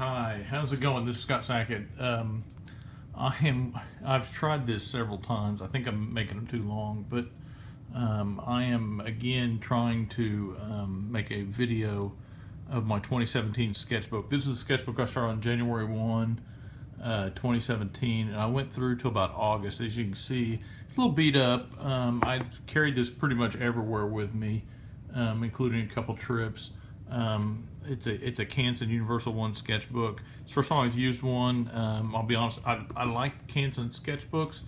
Hi, how's it going? This is Scott Sackett. I've tried this several times. I think I'm making them too long, but I am again trying to make a video of my 2017 sketchbook. This is a sketchbook I started on January 1, 2017, and I went through till about August. As you can see, it's a little beat up. I carried this pretty much everywhere with me, including a couple trips. It's a Canson Universal 1 sketchbook. It's the first time I've used one. I'll be honest, I like Canson sketchbooks.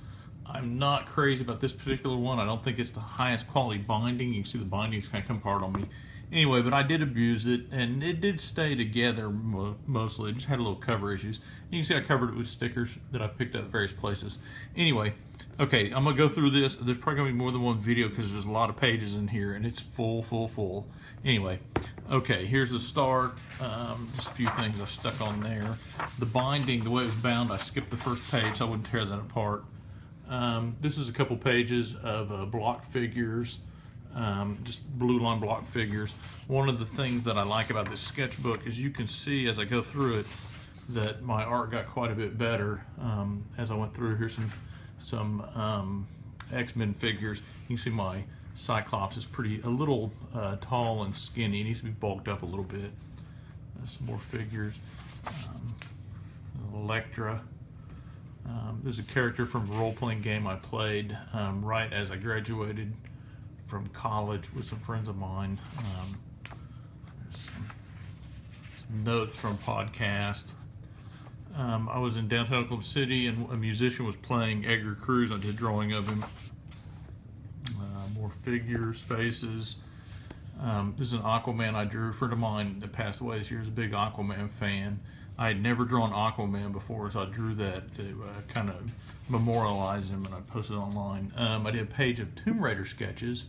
I'm not crazy about this particular one. I don't think it's the highest quality binding. You can see the bindings kind of come apart on me. Anyway, but I did abuse it, and it did stay together mostly. It just had a little cover issues. You can see I covered it with stickers that I picked up at various places. Anyway, okay, I'm gonna go through this. There's probably gonna be more than one video because there's a lot of pages in here, and it's full. Anyway, okay, here's the start. Just a few things I stuck on there. The binding, the way it was bound, I skipped the first page so I wouldn't tear that apart. This is a couple pages of block figures. Just blue line block figures. One of the things that I like about this sketchbook is you can see as I go through it that my art got quite a bit better as I went through. Here's some X-Men figures. You can see my Cyclops is a little tall and skinny. He needs to be bulked up a little bit. Some more figures. Elektra. There's a character from a role-playing game I played right as I graduated from college with some friends of mine. There's some notes from podcast. I was in downtown Oklahoma City and a musician was playing Edgar Cruz. I did a drawing of him. More figures, faces. This is an Aquaman I drew. A friend of mine that passed away this year is a big Aquaman fan. I had never drawn Aquaman before, so I drew that to kind of memorialize him, and I posted it online. I did a page of Tomb Raider sketches.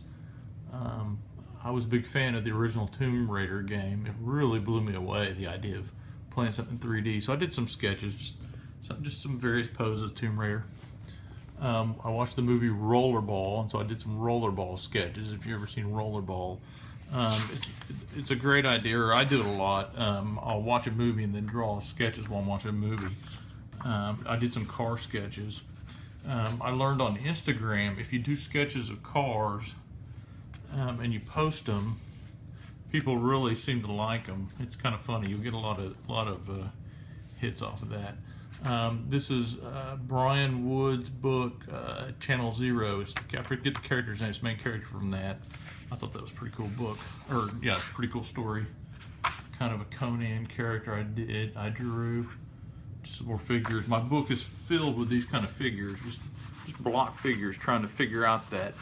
I was a big fan of the original Tomb Raider game. It really blew me away, the idea of playing something in 3D. So I did some sketches, just some various poses of Tomb Raider. I watched the movie Rollerball, and so I did some Rollerball sketches. If you've ever seen Rollerball, it's a great idea, or I do it a lot. I'll watch a movie and then draw sketches while I'm watching a movie. I did some car sketches. I learned on Instagram, if you do sketches of cars and you post them, people really seem to like them. It's kind of funny. You'll get a lot of hits off of that. This is Brian Wood's book, Channel Zero. I forget the character's name. It's the main character from that. I thought that was a pretty cool book. Or, yeah, it's a pretty cool story. Kind of a Conan character I drew. Just some more figures. My book is filled with these kind of figures. Just block figures, trying to figure out that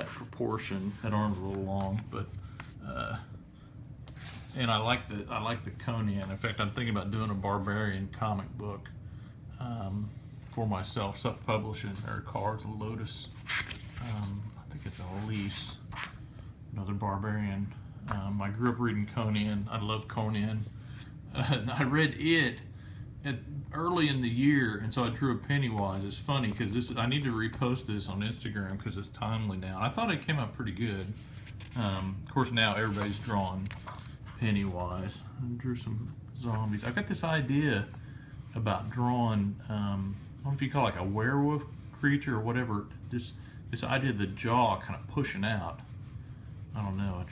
proportion. That arm's a little long, but and I like the Conan. In fact, I'm thinking about doing a Barbarian comic book for myself, self-publishing. There are cards, a Lotus. I think it's a lease. Another Barbarian. I grew up reading Conan. I love Conan. I read it early in the year, and so I drew a Pennywise. It's funny because I need to repost this on Instagram because it's timely now. I thought it came out pretty good. Of course, now everybody's drawn Pennywise. I drew some zombies. I got this idea about drawing, I don't know if you call it like a werewolf creature or whatever. This idea of the jaw kind of pushing out. I don't know.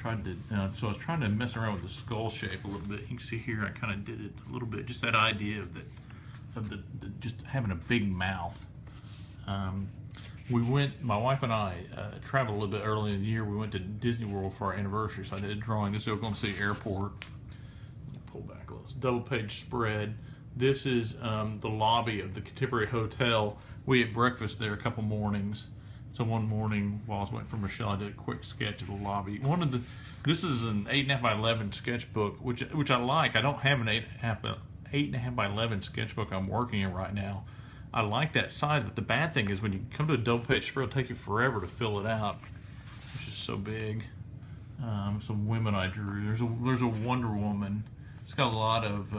So I was trying to mess around with the skull shape a little bit. You can see here I kind of did it a little bit. Just that idea of the just having a big mouth. My wife and I traveled a little bit early in the year. We went to Disney World for our anniversary, so I did a drawing. This is Oklahoma City Airport. Pull back a little. It's a double-page spread. This is the lobby of the Contemporary Hotel. We ate breakfast there a couple mornings. So one morning while I was waiting for Michelle, I did a quick sketch of the lobby. This is an 8.5 by 11 sketchbook, which I like. I don't have an 8.5 by 11 sketchbook I'm working in right now. I like that size, but the bad thing is when you come to a double page spread, it'll take you forever to fill it out. It's just so big. Some women I drew. There's a Wonder Woman. It's got a lot of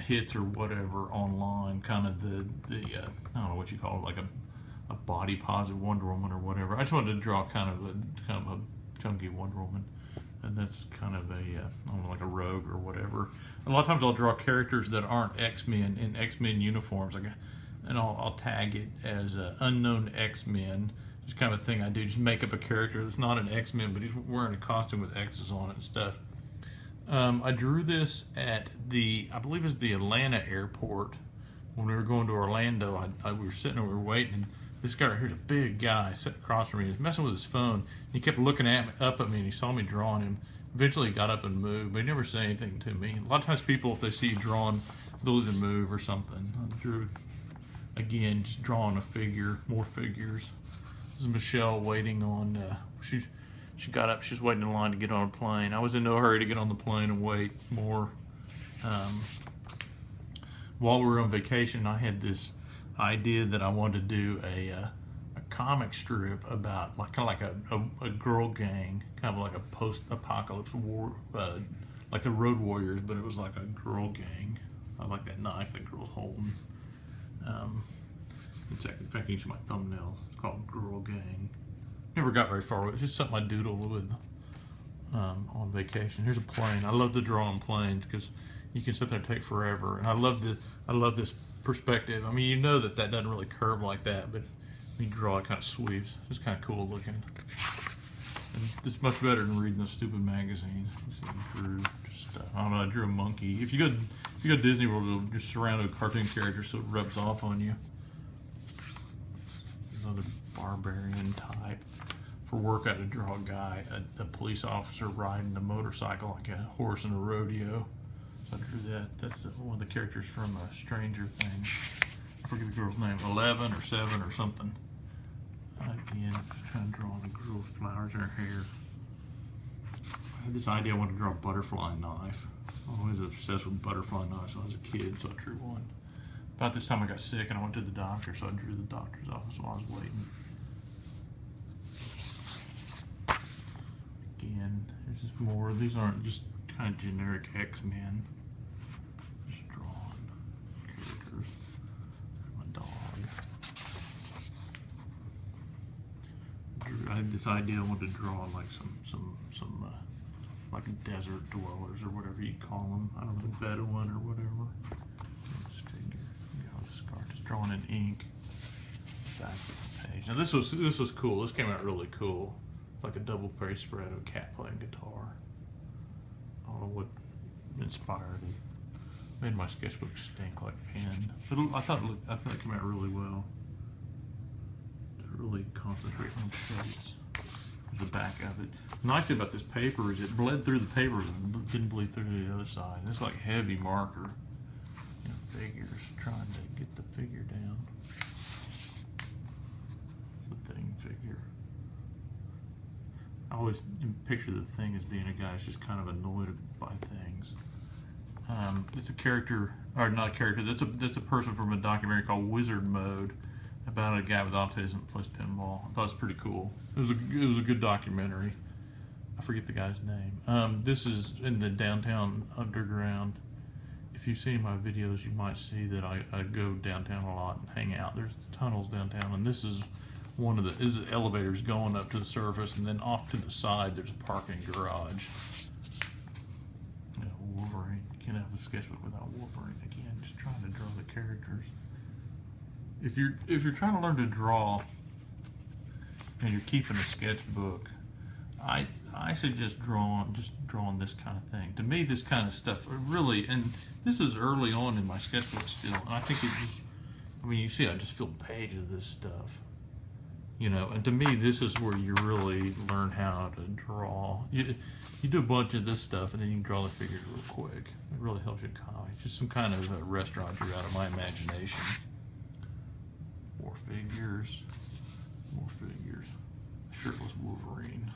hits or whatever online. Kind of the I don't know what you call it, like a body positive Wonder Woman or whatever. I just wanted to draw kind of a chunky Wonder Woman. and that's kind of a, I don't know, like a rogue or whatever. A lot of times I'll draw characters that aren't X-Men in X-Men uniforms, and I'll tag it as unknown X-Men. Just kind of a thing I do, just make up a character that's not an X-Men, but he's wearing a costume with X's on it and stuff. I drew this at I believe it was the Atlanta airport. When we were going to Orlando, we were sitting and we were waiting, and this guy right here's a big guy sitting across from me. He was messing with his phone. He kept looking up at me, and he saw me drawing him. Eventually he got up and moved, but he never said anything to me. A lot of times people, if they see you drawing, they'll either move or something. I drew, again, just drawing a figure, more figures. This is Michelle waiting on, she got up, she was waiting in line to get on a plane. I was in no hurry to get on the plane and wait more. While we were on vacation, I had this idea that I wanted to do a comic strip about kind of like a girl gang, kind of like a post-apocalypse war, like the Road Warriors, but it was like a girl gang. I like that knife that girl's holding. In fact, you can use my thumbnail. It's called Girl Gang. Never got very far with it. It's just something I doodled with on vacation. Here's a plane. I love to draw on planes because you can sit there and take forever. And I love this perspective. I mean, you know that doesn't really curve like that, but when you draw, it kind of sweeps. It's kind of cool looking. And it's much better than reading those stupid magazines. I don't know. I drew a monkey. If you go to Disney World, it'll just surround with cartoon characters, so it rubs off on you. Another barbarian type. For work, I had to draw a guy, a police officer riding a motorcycle like a horse in a rodeo. So I drew that. That's one of the characters from Stranger Things. I forget the girl's name, 11 or 7 or something. Again, just kind of drawing a girl with flowers in her hair. I had this idea I wanted to draw a butterfly knife. I was obsessed with butterfly knives when I was a kid, so I drew one. About this time I got sick and I went to the doctor, so I drew the doctor's office while I was waiting. Again, there's just more. These aren't just kind of generic X-Men. Just drawn characters. My dog. I had this idea I wanted to draw like some like desert dwellers or whatever you call them. I don't know, Bedouin or whatever. Just drawing in ink. Back to the page. Now this was cool. This came out really cool. It's like a double page spread of a cat playing guitar. I don't know what inspired it. Made my sketchbook stink like pen. But I thought it came out really well. To really concentrate on shapes. There's the back of it. The nice thing about this paper is it bled through the paper and didn't bleed through to the other side. It's like heavy marker. You know, figures, trying to get the figure down. The thing figure. I always picture the thing as being a guy who's just kind of annoyed by things. It's a character, or not a character, that's a person from a documentary called Wizard Mode about a guy with autism that plays pinball. I thought it was pretty cool. It was a good documentary. I forget the guy's name. This is in the downtown underground. If you've seen my videos, you might see that I go downtown a lot and hang out. There's tunnels downtown, and this is one of the elevators going up to the surface, and then off to the side there's a parking garage. You know, Wolverine. You can't have a sketchbook without Wolverine. Again, just trying to draw the characters. If you're trying to learn to draw and you're keeping a sketchbook, I suggest drawing this kind of thing. To me, this kind of stuff really, and this is early on in my sketchbook still, and I think it just, I mean, you see I just filled pages of this stuff. You know, and to me, this is where you really learn how to draw. You do a bunch of this stuff, and then you can draw the figures real quick. It really helps you comic. Just some kind of a restaurant drew out of my imagination. More figures. Shirtless Wolverine.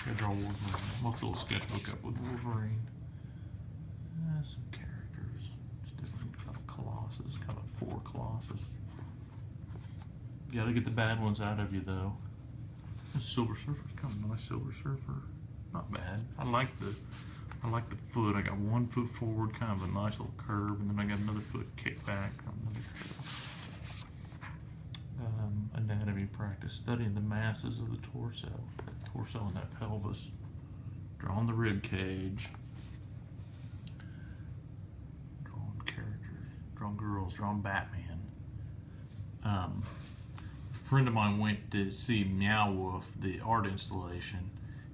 I draw Wolverine. I'm gonna fill a sketchbook up with Wolverine. Some characters. Just different kind of Colossus, kind of 4 Colossus. You gotta get the bad ones out of you, though. This Silver Surfer's kind of nice. Silver Surfer, not bad. I like the foot. I got one foot forward, kind of a nice little curve, and then I got another foot kicked back. Anatomy practice, studying the masses of the torso and that pelvis. Drawing the rib cage. Drawing characters. Drawing girls. Drawing Batman. A friend of mine went to see Meow Wolf, the art installation,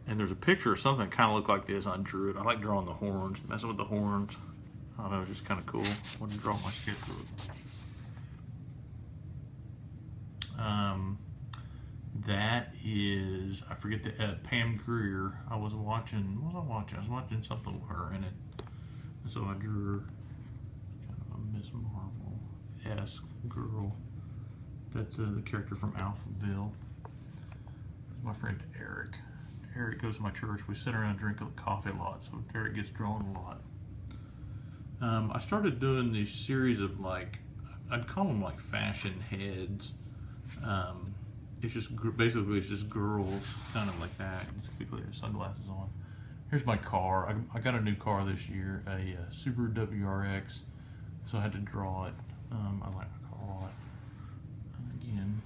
and there's a picture of something that kind of looked like this. I drew it. I like drawing the horns, messing with the horns. I don't know, it's just kind of cool. I wanted to draw my sketchbook. That is, I forget the Pam Grier. I was watching. What was I watching? I was watching something with her in it. And so I drew her, kind of a Miss Marvel-esque girl. That's the character from Alphaville. My friend Eric. Eric goes to my church. We sit around and drink coffee a lot, so Eric gets drawn a lot. I started doing these series of, like, I'd call them like fashion heads. It's just basically it's just girls, kind of like that. People have sunglasses on. Here's my car. I got a new car this year, a Subaru WRX, so I had to draw it. I like my car a lot. Again,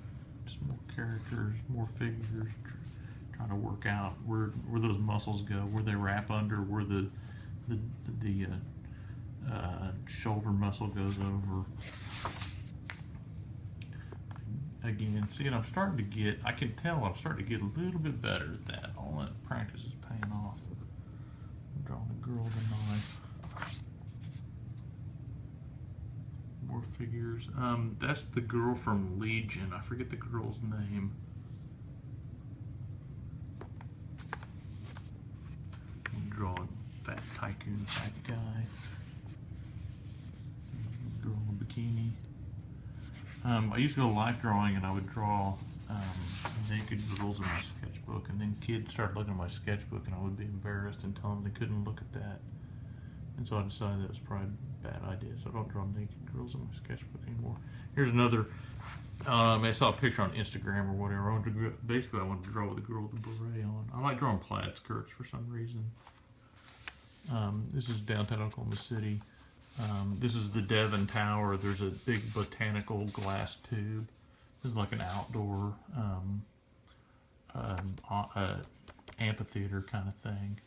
just more characters, more figures. Trying to work out where those muscles go, where they wrap under, where the shoulder muscle goes over. Again, see, and I'm starting to get, I can tell I'm starting to get a little bit better at that. All that practice is paying off. I'm drawing a girl with a knife. More figures. That's the girl from Legion. I forget the girl's name. Draw a fat tycoon type guy. Girl in a bikini. I used to go life drawing and I would draw naked girls in my sketchbook, and then kids started looking at my sketchbook and I would be embarrassed and tell them they couldn't look at that. And so I decided that was probably a bad idea, so I don't draw naked girls in my sketchbook anymore. Here's another, I saw a picture on Instagram or whatever. I wanted to draw with a girl with a beret on. I like drawing plaid skirts for some reason. This is downtown Oklahoma City. This is the Devon Tower. There's a big botanical glass tube. This is like an outdoor amphitheater kind of thing.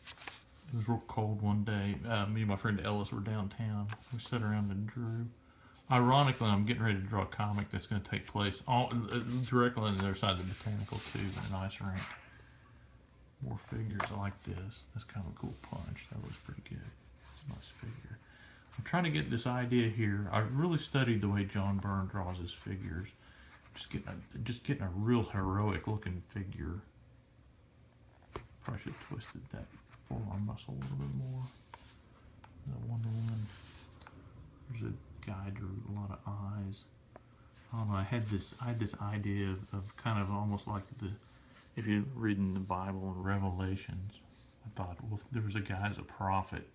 It was real cold one day. Me and my friend Ellis were downtown. We sat around and drew. Ironically, I'm getting ready to draw a comic that's going to take place directly on the other side of the botanical tube in an ice rink. More figures. I like this. That's kind of a cool punch. That looks pretty good. It's a nice figure. I'm trying to get this idea here. I've really studied the way John Byrne draws his figures. Just getting a real heroic looking figure. Probably should have twisted that forearm muscle a little bit more. That Wonder Woman. There's a guy drew a lot of eyes. I don't know. I had this idea of kind of almost like if you're reading the Bible and Revelations. I thought, well, if there was a guy as a prophet,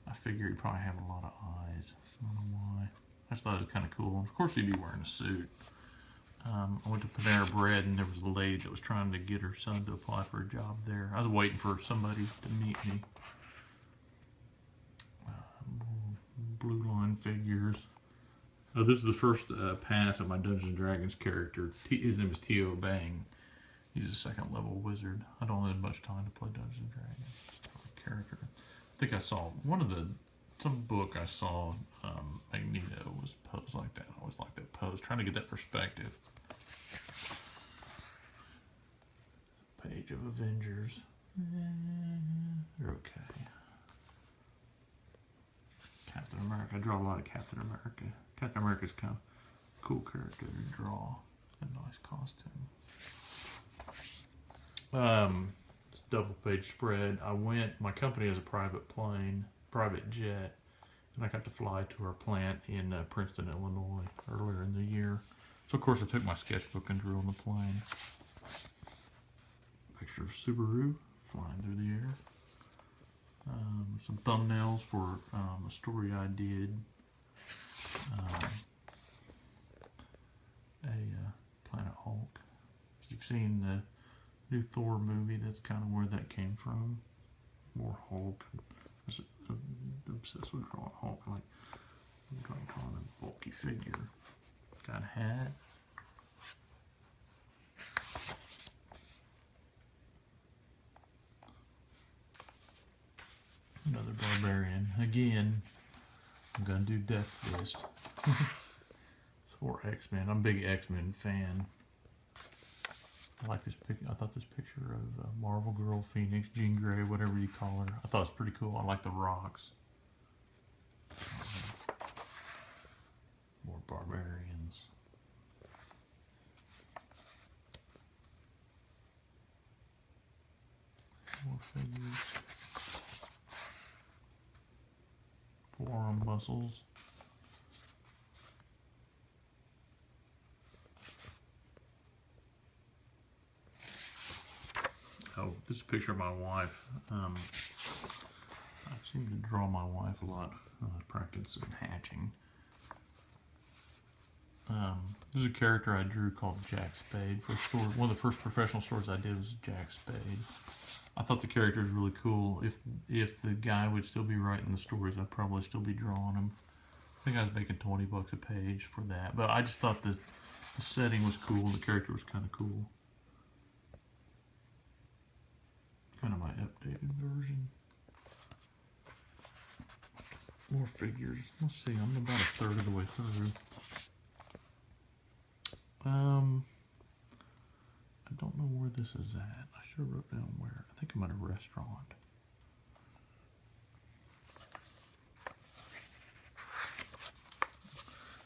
I figured he'd probably have a lot of eyes. I don't know why. I just thought it was kind of cool. And of course, he'd be wearing a suit. I went to Panera Bread, and there was a lady that was trying to get her son to apply for a job there. I was waiting for somebody to meet me. Blue line figures. Oh, this is the first pass of my Dungeons & Dragons character. His name is T.O. Bang. He's a second level wizard. I don't have much time to play Dungeons & Dragons. Character. I think I saw some book I saw, Magneto was posed like that. I always like that pose, trying to get that perspective. Page of Avengers. They're okay. Captain America. I draw a lot of Captain America. Captain America's kind of a cool character to draw. A nice costume. It's a double page spread. My company has a private jet, and I got to fly to our plant in Princeton, Illinois earlier in the year. So of course I took my sketchbook and drew on the plane. Picture of Subaru flying through the air. Some thumbnails for a story I did. Planet Hulk. If you've seen the new Thor movie, that's kind of where that came from. More Hulk. I'm obsessed with drawing Hulk. Like, I'm drawing a bulky figure. Got a hat. Barbarian. Again, I'm gonna do Death Fist. Or X-Men. I'm a big X-Men fan. I like this pic. I thought this picture of Marvel Girl, Phoenix, Jean Grey, whatever you call her, I thought it was pretty cool. I like the rocks. More Barbarians. More figures. Forearm muscles. Oh, this is a picture of my wife. I seem to draw my wife a lot. Practicing hatching. This is a character I drew called Jack Spade. For a story, one of the first professional stories I did was Jack Spade. I thought the character was really cool. If the guy would still be writing the stories, I'd probably still be drawing him. I think I was making $20 a page for that. But I just thought the setting was cool. The character was kind of cool. Kind of my updated version. More figures. Let's see, I'm about a third of the way through. I don't know where this is at. I should have wrote down where. I think I'm at a restaurant.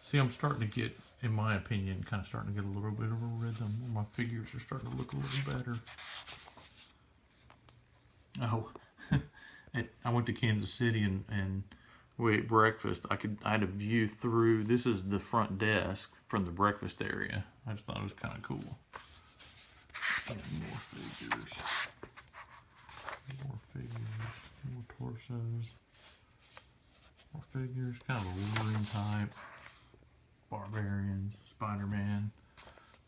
See, I'm starting to get, in my opinion, kind of starting to get a little bit of a rhythm. My figures are starting to look a little better. Oh, I went to Kansas City and we ate breakfast. I had a view through. This is the front desk from the breakfast area. I just thought it was kind of cool. And more figures, more torsos, more figures. Kind of a Wolverine type. Barbarians, Spider-Man.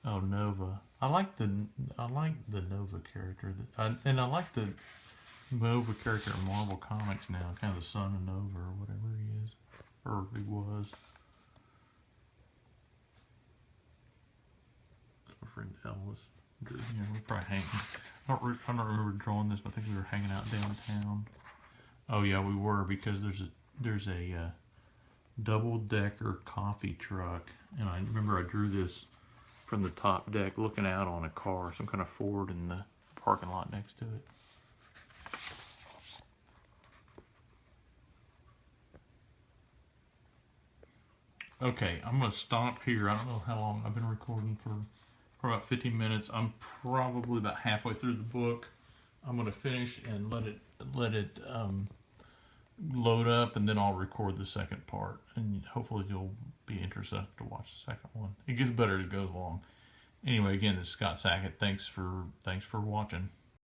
Oh, Nova. I like the Nova character, and I like the Nova character in Marvel Comics now, kind of the son of Nova or whatever he is, or he was. My friend Ellis. You know, we're probably hanging. I don't remember drawing this, but I think we were hanging out downtown. Oh yeah, we were, because there's a double-decker coffee truck, and I remember I drew this from the top deck, looking out on a car, some kind of Ford in the parking lot next to it. Okay, I'm going to stop here. I don't know how long I've been recording for about 15 minutes. I'm probably about halfway through the book. I'm going to finish and let it load up, and then I'll record the second part. And hopefully you'll be interested enough to watch the second one. It gets better as it goes along. Anyway, again, this is Scott Sackett. Thanks for watching.